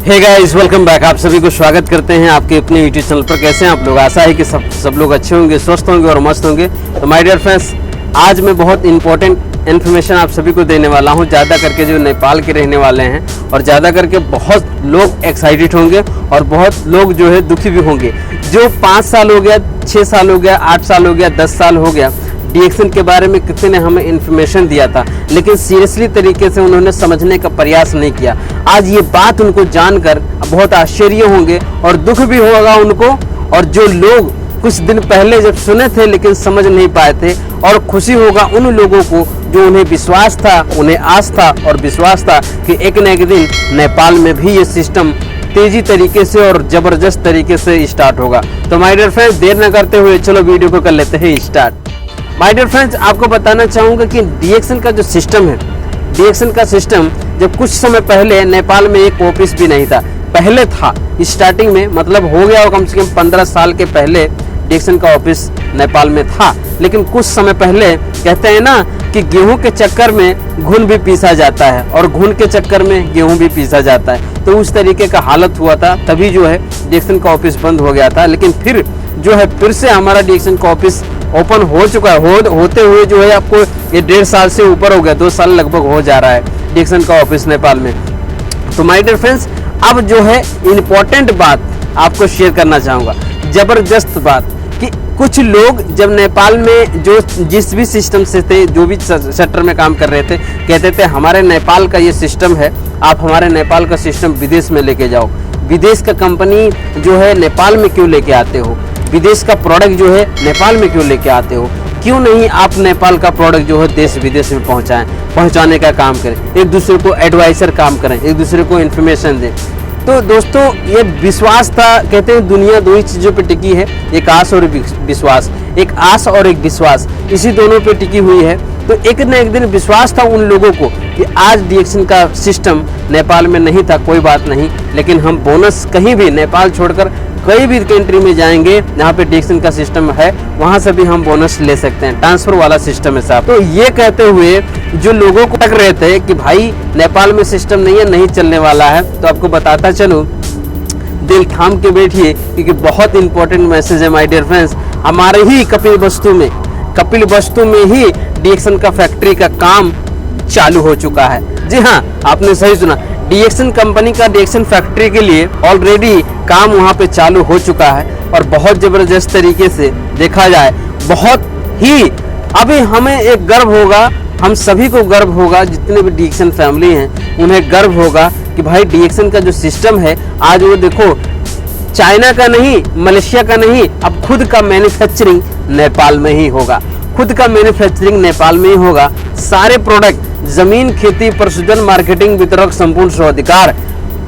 Hey guys, welcome back. आप सभी को स्वागत करते हैं आपके अपने यूट्यूब चैनल पर। कैसे हैं आप लोग? आशा है कि सब लोग अच्छे होंगे, स्वस्थ होंगे और मस्त होंगे। तो माय डियर फ्रेंड्स, आज मैं बहुत इंपॉर्टेंट इन्फॉर्मेशन आप सभी को देने वाला हूं। ज़्यादा करके जो नेपाल के रहने वाले हैं और ज़्यादा करके बहुत लोग एक्साइटेड होंगे और बहुत लोग जो है दुखी भी होंगे। जो 5 साल हो गया, 6 साल हो गया, 8 साल हो गया, 10 साल हो गया, डीएक्सन के बारे में किसी ने हमें इन्फॉर्मेशन दिया था, लेकिन सीरियसली तरीके से उन्होंने समझने का प्रयास नहीं किया। आज ये बात उनको जानकर बहुत आश्चर्य होंगे और दुख भी होगा उनको। और जो लोग कुछ दिन पहले जब सुने थे लेकिन समझ नहीं पाए थे, और खुशी होगा उन लोगों को जो उन्हें विश्वास था, उन्हें आस था और विश्वास था कि एक न एक दिन नेपाल में भी ये सिस्टम तेजी तरीके से और जबरदस्त तरीके से स्टार्ट होगा। तो माय डियर फ्रेंड्स, देर न करते हुए चलो वीडियो को कर लेते हैं स्टार्ट। माय डियर फ्रेंड्स, आपको बताना चाहूँगा कि डीएक्सन का जो सिस्टम है, डीएक्सन का सिस्टम जब कुछ समय पहले नेपाल में एक ऑफिस भी नहीं था। पहले था स्टार्टिंग में, मतलब हो गया कम से कम 15 साल के पहले डीएक्सन का ऑफिस नेपाल में था। लेकिन कुछ समय पहले कहते हैं ना कि गेहूं के चक्कर में घुन भी पीसा जाता है और घुन के चक्कर में गेहूं भी पीसा जाता है। तो उस तरीके का हालत हुआ था, तभी जो है डीएक्सन का ऑफिस बंद हो गया था। लेकिन फिर जो है फिर से हमारा डीएक्सन का ऑफिस ओपन हो चुका है। होते हुए जो है आपको ये 1.5 साल से ऊपर हो गया, 2 साल लगभग हो जा रहा है डीएक्सन का ऑफिस नेपाल में। तो माय डियर फ्रेंड्स, अब जो है इम्पोर्टेंट बात आपको शेयर करना चाहूँगा, जबरदस्त बात, कि कुछ लोग जब नेपाल में जो जिस भी सिस्टम से थे, जो भी सेक्टर में काम कर रहे थे, कहते थे हमारे नेपाल का ये सिस्टम है, आप हमारे नेपाल का सिस्टम विदेश में लेके जाओ। विदेश का कंपनी जो है नेपाल में क्यों लेके आते हो? विदेश का प्रोडक्ट जो है नेपाल में क्यों लेके आते हो? क्यों नहीं आप नेपाल का प्रोडक्ट जो है देश विदेश में पहुंचाने का काम करें, एक दूसरे को एडवाइजर काम करें, एक दूसरे को इन्फॉर्मेशन दें। तो दोस्तों, ये विश्वास था। कहते हैं दुनिया 2 ही चीज़ों पे टिकी है, एक आस और विश्वास। एक आस और एक विश्वास, इसी दोनों पे टिकी हुई है। तो एक न एक दिन विश्वास था उन लोगों को कि आज डीएक्सन का सिस्टम नेपाल में नहीं था, कोई बात नहीं, लेकिन हम बोनस कहीं भी नेपाल छोड़कर कई भी कंट्री में जाएंगे जहाँ पे डीएक्सन का सिस्टम है, वहाँ से भी हम बोनस ले सकते हैं। ट्रांसफर वाला सिस्टम है साहब। तो ये कहते हुए जो लोगों को लग रहे थे कि भाई नेपाल में सिस्टम नहीं है, नहीं चलने वाला है, तो आपको बताता चलूँ, दिल थाम के बैठिए, क्योंकि बहुत इंपॉर्टेंट मैसेज है माय डियर फ्रेंड्स। हमारे ही कपिल वस्तु में ही डीएक्सन का फैक्ट्री का काम चालू हो चुका है। जी हाँ, आपने सही सुना, डीएक्सन कंपनी का डीएक्सन फैक्ट्री के लिए ऑलरेडी काम वहाँ पे चालू हो चुका है और बहुत ज़बरदस्त तरीके से देखा जाए, बहुत ही अभी हमें एक गर्व होगा, हम सभी को गर्व होगा, जितने भी डीएक्सन फैमिली हैं उन्हें गर्व होगा कि भाई डीएक्सन का जो सिस्टम है आज वो देखो चाइना का नहीं, मलेशिया का नहीं, अब खुद का मैन्युफैक्चरिंग नेपाल में ही होगा। खुद का मैन्युफैक्चरिंग नेपाल में ही होगा। सारे प्रोडक्ट, जमीन, खेती, प्रशोधन, मार्केटिंग, वितरक, संपूर्ण स्वाधिकार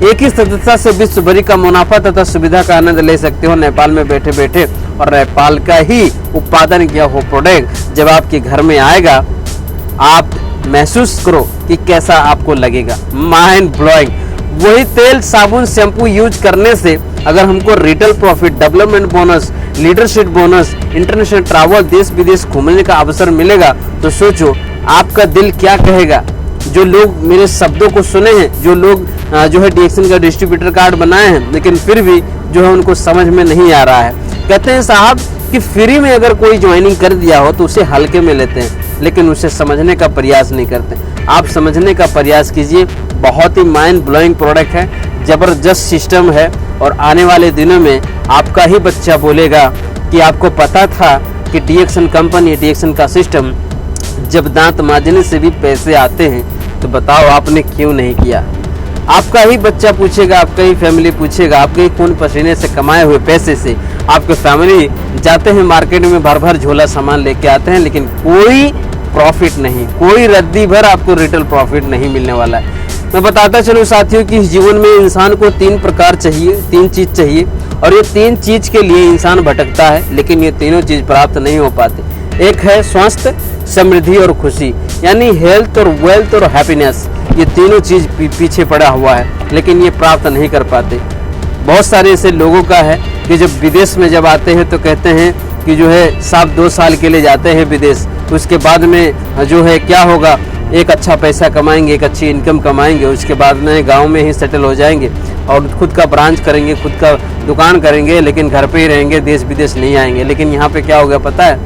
एक ही सदस्यता से विश्व भरी का मुनाफा तथा सुविधा का आनंद ले सकते हो नेपाल में बैठे बैठे। और नेपाल का ही उत्पादन किया हो प्रोडक्ट जब आपके घर में आएगा, आप महसूस करो कि कैसा आपको लगेगा। Mind blowing. वही तेल, साबुन, शैम्पू यूज करने से अगर हमको retail profit, development bonus, leadership bonus, international travel, देश विदेश घूमने का अवसर मिलेगा, तो सोचो आपका दिल क्या कहेगा। जो लोग मेरे शब्दों को सुने हैं, जो लोग जो है डीएक्सन का डिस्ट्रीब्यूटर कार्ड बनाए हैं, लेकिन फिर भी जो है उनको समझ में नहीं आ रहा है। कहते हैं साहब कि फ्री में अगर कोई ज्वाइनिंग कर दिया हो तो उसे हल्के में लेते हैं, लेकिन उसे समझने का प्रयास नहीं करते। आप समझने का प्रयास कीजिए। बहुत ही माइंड ब्लोइंग प्रोडक्ट है, ज़बरदस्त सिस्टम है, और आने वाले दिनों में आपका ही बच्चा बोलेगा कि आपको पता था कि डीएक्सन कंपनी, डीएक्सन का सिस्टम, जब दांत मांजने से भी पैसे आते हैं तो बताओ आपने क्यों नहीं किया। आपका ही बच्चा पूछेगा, आपका ही फैमिली पूछेगा, आपके ही खून पसीने से कमाए हुए पैसे से आपके फैमिली जाते हैं मार्केट में, भर भर झोला सामान लेके आते हैं, लेकिन कोई प्रॉफिट नहीं, कोई रद्दी भर आपको रिटेल प्रॉफिट नहीं मिलने वाला है। मैं बताता चलूँ साथियों कि इस जीवन में इंसान को 3 प्रकार चाहिए, 3 चीज़ चाहिए, और ये 3 चीज़ के लिए इंसान भटकता है, लेकिन ये तीनों चीज़ प्राप्त नहीं हो पाते। एक है स्वास्थ्य, समृद्धि और खुशी, यानी हेल्थ और वेल्थ और हैप्पीनेस। ये तीनों चीज़ पीछे पड़ा हुआ है, लेकिन ये प्राप्त नहीं कर पाते। बहुत सारे ऐसे लोगों का है कि जब विदेश में जब आते हैं तो कहते हैं कि जो है साहब 2 साल के लिए जाते हैं विदेश, उसके बाद में जो है क्या होगा, एक अच्छा पैसा कमाएंगे, एक अच्छी इनकम कमाएंगे, उसके बाद में गांव में ही सेटल हो जाएंगे। और खुद का ब्रांच करेंगे, खुद का दुकान करेंगे, लेकिन घर पे ही रहेंगे, देश विदेश नहीं आएंगे। लेकिन यहाँ पे क्या हो गया पता है,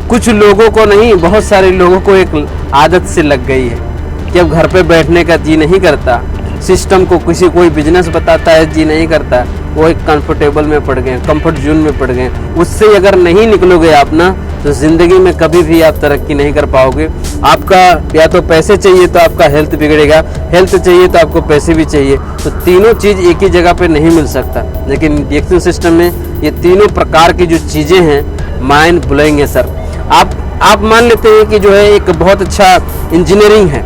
कुछ लोगों को नहीं, बहुत सारे लोगों को एक आदत से लग गई है कि अब घर पे बैठने का जी नहीं करता, सिस्टम को किसी कोई बिजनेस बताता है जी नहीं करता, वो एक कंफर्टेबल में पड़ गए, कंफर्ट जोन में पड़ गए। उससे अगर नहीं निकलोगे आप ना, तो ज़िंदगी में कभी भी आप तरक्की नहीं कर पाओगे। आपका या तो पैसे चाहिए तो आपका हेल्थ बिगड़ेगा, हेल्थ चाहिए तो आपको पैसे भी चाहिए, तो तीनों चीज़ एक ही जगह पे नहीं मिल सकता। लेकिन DXN सिस्टम में ये तीनों प्रकार की जो चीज़ें हैं, माइंड ब्लोइंग है सर। आप मान लेते हैं कि जो है एक बहुत अच्छा इंजीनियरिंग है,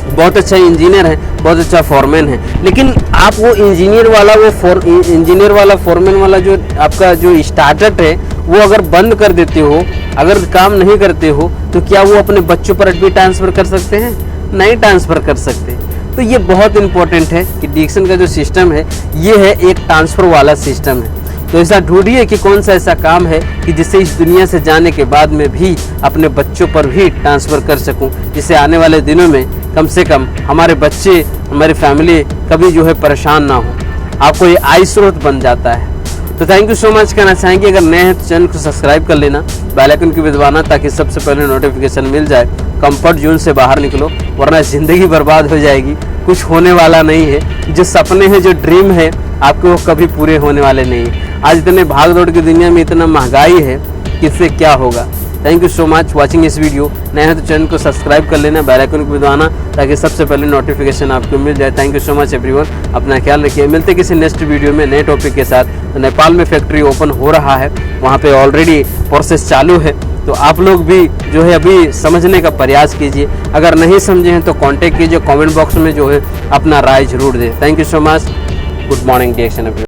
बहुत अच्छा इंजीनियर है, बहुत अच्छा फॉरमैन है, लेकिन आप वो इंजीनियर वाला फॉरमैन वाला जो आपका जो स्टार्टअप है, वो अगर बंद कर देते हो, अगर काम नहीं करते हो, तो क्या वो अपने बच्चों पर भी ट्रांसफ़र कर सकते हैं? नहीं ट्रांसफ़र कर सकते। तो ये बहुत इंपॉर्टेंट है कि DXN का जो सिस्टम है, ये है एक ट्रांसफ़र वाला सिस्टम है। तो ऐसा ढूंढिए कि कौन सा ऐसा काम है कि जिससे इस दुनिया से जाने के बाद में भी अपने बच्चों पर भी ट्रांसफ़र कर सकूं, जिससे आने वाले दिनों में कम से कम हमारे बच्चे, हमारी फैमिली कभी जो है परेशान ना हो। आपको ये आय स्रोत बन जाता है। तो थैंक यू सो मच कहना चाहेंगे। अगर नए हैं तो चैनल को सब्सक्राइब कर लेना, बेल आइकन को भी दबाना, ताकि सबसे पहले नोटिफिकेशन मिल जाए। कंफर्ट जोन से बाहर निकलो, वरना ज़िंदगी बर्बाद हो जाएगी, कुछ होने वाला नहीं है। जो सपने हैं, जो ड्रीम है आपके, वो कभी पूरे होने वाले नहीं हैं। आज इतने भाग दौड़ की दुनिया में इतना महंगाई है कि इससे क्या होगा। Thank you so much watching इस वीडियो। नए हैं तो चैनल को सब्सक्राइब कर लेना, बेल आइकन को भी दबाना, ताकि सबसे पहले नोटिफिकेशन आपको मिल जाए। Thank you so much everyone, अपना ख्याल रखिए। मिलते किसी नेक्स्ट वीडियो में नए टॉपिक के साथ। तो नेपाल में फैक्ट्री ओपन हो रहा है, वहाँ पे ऑलरेडी प्रोसेस चालू है, तो आप लोग भी जो है अभी समझने का प्रयास कीजिए। अगर नहीं समझे हैं तो कांटेक्ट कीजिए, कमेंट बॉक्स में जो है अपना राय जरूर दें। Thank you so much, good morning DXN।